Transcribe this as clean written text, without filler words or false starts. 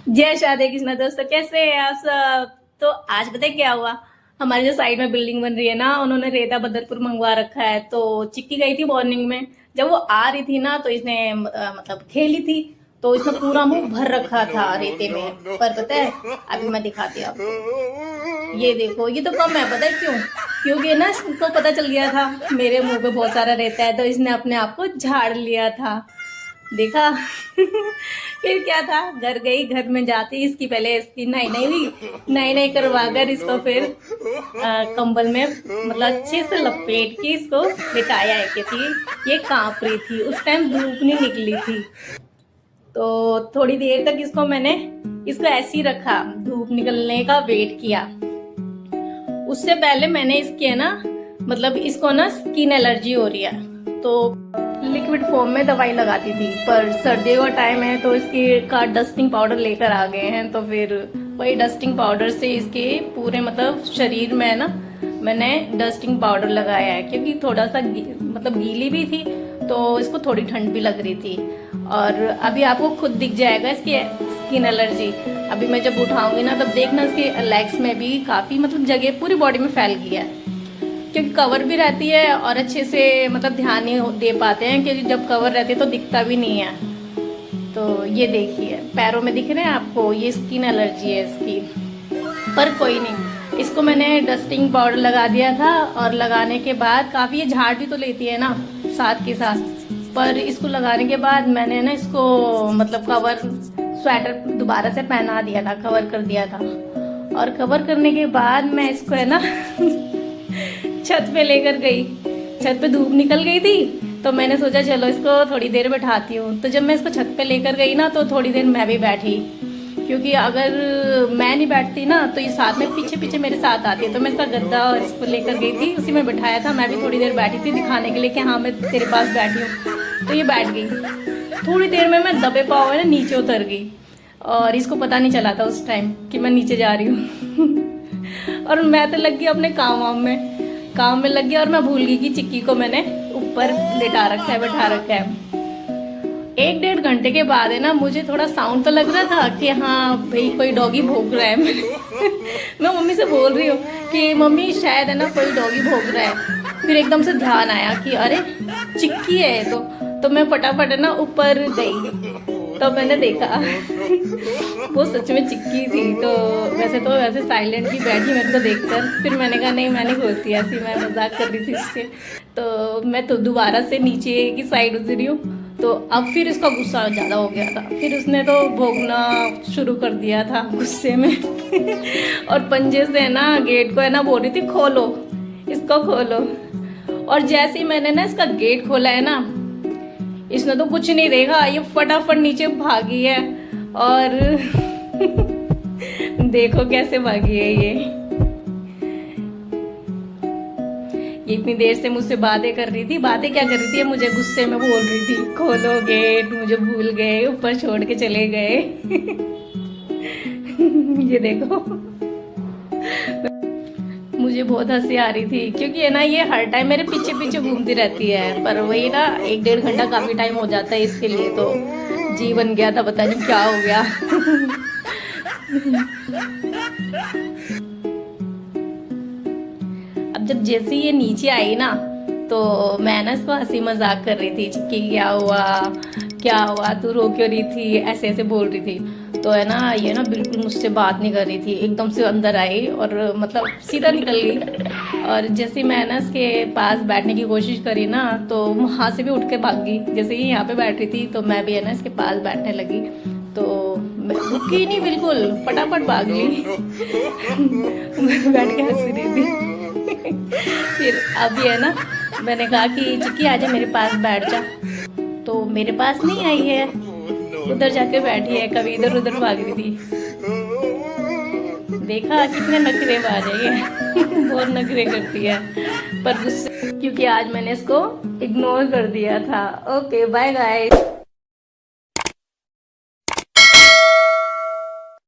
जय शादे कृष्णा दोस्तों, कैसे हैं आप सब। तो आज पता है क्या हुआ। हमारे जो साइड में बिल्डिंग बन रही है ना, उन्होंने रेता बदरपुर मंगवा रखा है। तो चिक्की गई थी मॉर्निंग में, जब वो आ रही थी ना तो इसने मतलब खेली थी, तो इसने पूरा मुंह भर रखा था रेते में। पर पता है, अभी मैं दिखाती हूँ आपको। ये देखो, ये तो कम है। पता है क्यों? क्योंकि ना इसको पता चल गया था मेरे मुंह पे बहुत सारा रेता है, तो इसने अपने आप को झाड़ लिया था। देखा। फिर क्या था, घर गई, घर में जाती इसकी पहले इसकी नई नई हुई, नई नई करवा कर इसको फिर कंबल में मतलब अच्छे से लपेट के इसको लिटाया है, क्योंकि ये कांप रही थी उस टाइम, धूप नहीं निकली थी। तो थोड़ी देर तक इसको मैंने इसको ऐसे ही रखा, धूप निकलने का वेट किया। उससे पहले मैंने इसके है ना, मतलब इसको ना स्किन एलर्जी हो रही है, तो लिक्विड फॉर्म में दवाई लगाती थी। पर सर्दियों का टाइम है तो इसकी का डस्टिंग पाउडर लेकर आ गए हैं, तो फिर वही डस्टिंग पाउडर से इसके पूरे मतलब शरीर में है ना मैंने डस्टिंग पाउडर लगाया है, क्योंकि थोड़ा सा मतलब गीली भी थी, तो इसको थोड़ी ठंड भी लग रही थी। और अभी आपको खुद दिख जाएगा इसकी स्किन एलर्जी। अभी मैं जब उठाऊंगी ना तब देखना इसके लेग्स में भी काफी मतलब जगह पूरी बॉडी में फैल गया है, क्योंकि कवर भी रहती है और अच्छे से मतलब ध्यान नहीं दे पाते हैं, क्योंकि जब कवर रहती है तो दिखता भी नहीं है। तो ये देखिए पैरों में दिख रहे हैं आपको, ये स्किन एलर्जी है इसकी। पर कोई नहीं, इसको मैंने डस्टिंग पाउडर लगा दिया था, और लगाने के बाद काफ़ी ये झाड़ भी तो लेती है ना साथ के साथ। पर इसको लगाने के बाद मैंने ना इसको मतलब कवर स्वेटर दोबारा से पहना दिया था, कवर कर दिया था। और कवर करने के बाद मैं इसको है ना छत पे लेकर गई। छत पे धूप निकल गई थी, तो मैंने सोचा चलो इसको थोड़ी देर बैठाती हूँ। तो जब मैं इसको छत पे लेकर गई ना तो थोड़ी देर मैं भी बैठी, क्योंकि अगर मैं नहीं बैठती ना तो ये साथ में पीछे पीछे मेरे साथ आती है। तो मैं इसका गद्दा और इसको लेकर गई थी, उसी में बिठाया था। मैं भी थोड़ी देर बैठी थी दिखाने के लिए कि हाँ मैं तेरे पास बैठी हूँ। तो ये बैठ गई। थोड़ी देर में मैं दबे पाँव ना नीचे उतर गई, और इसको पता नहीं चला था उस टाइम कि मैं नीचे जा रही हूँ। और मैं तो लग गई अपने काम में लग गया, और मैं भूल गई कि चिक्की को मैंने ऊपर लेटा रखा है, बैठा रखा है। 1-1.5 घंटे के बाद है ना मुझे थोड़ा साउंड तो लग रहा था कि हाँ भाई कोई डॉगी भौंक रहा है। मैं मम्मी से बोल रही हूँ कि मम्मी शायद है ना कोई डॉगी भौंक रहा है। फिर एकदम से ध्यान आया कि अरे चिक्की है। तो मैं फटाफट है ना ऊपर गई, तो मैंने देखा वो सच में चिक्की थी। तो वैसे साइलेंटली बैठी मेरे को देखकर। फिर मैंने कहा नहीं मैं नहीं खोलती, ऐसी मैं मजाक कर रही थी इससे। तो मैं तो दोबारा से नीचे की साइड उतरी हूँ। तो अब फिर इसका गुस्सा ज़्यादा हो गया था, फिर उसने तो भौंकना शुरू कर दिया था गुस्से में। और पंजे से ना गेट को है ना बोल रही थी खोलो, इसको खोलो। और जैसे ही मैंने ना इसका गेट खोला है ना, इसने तो कुछ नहीं देखा, ये फटाफट नीचे भागी है। और देखो कैसे भागी है ये इतनी देर से मुझसे बातें कर रही थी। बातें क्या कर रही थी, मुझे गुस्से में बोल रही थी खोलो गेट, मुझे भूल गए, ऊपर छोड़ के चले गए। ये देखो, मुझे बहुत हंसी आ रही थी, क्योंकि है ना ये हर टाइम मेरे पीछे पीछे घूमती रहती है। पर वही ना 1-1.5 घंटा काफी टाइम हो जाता है इसके लिए, तो जी बन गया था, पता नहीं क्या हो गया। अब जब जैसे ये नीचे आई ना, तो मैं ना इसको हंसी मजाक कर रही थी, चिक्की क्या हुआ तू रो क्यों रही थी, ऐसे ऐसे बोल रही थी। तो है ना ये ना बिल्कुल मुझसे बात नहीं कर रही थी, एकदम से अंदर आई और मतलब सीधा निकल गई। और जैसे मैं ना इसके पास बैठने की कोशिश करी ना, तो वहाँ से भी उठ के भाग गई। जैसे ही यहाँ पे बैठ रही थी तो मैं भी है ना इसके पास बैठने लगी, तो मैं रुकी नहीं, बिल्कुल फटाफट भाग गई। बैठ के हंस रही थी। फिर अभी है ना मैंने कहा कि चिक्की आजा मेरे पास बैठ जा, तो मेरे पास नहीं आई है, उधर जाके बैठी है, कभी इधर उधर भाग रही थी। देखा कितने नखरे बाज है ये। बहुत नखरे करती है, पर गुस्से क्योंकि आज मैंने इसको इग्नोर कर दिया था। Okay bye guys.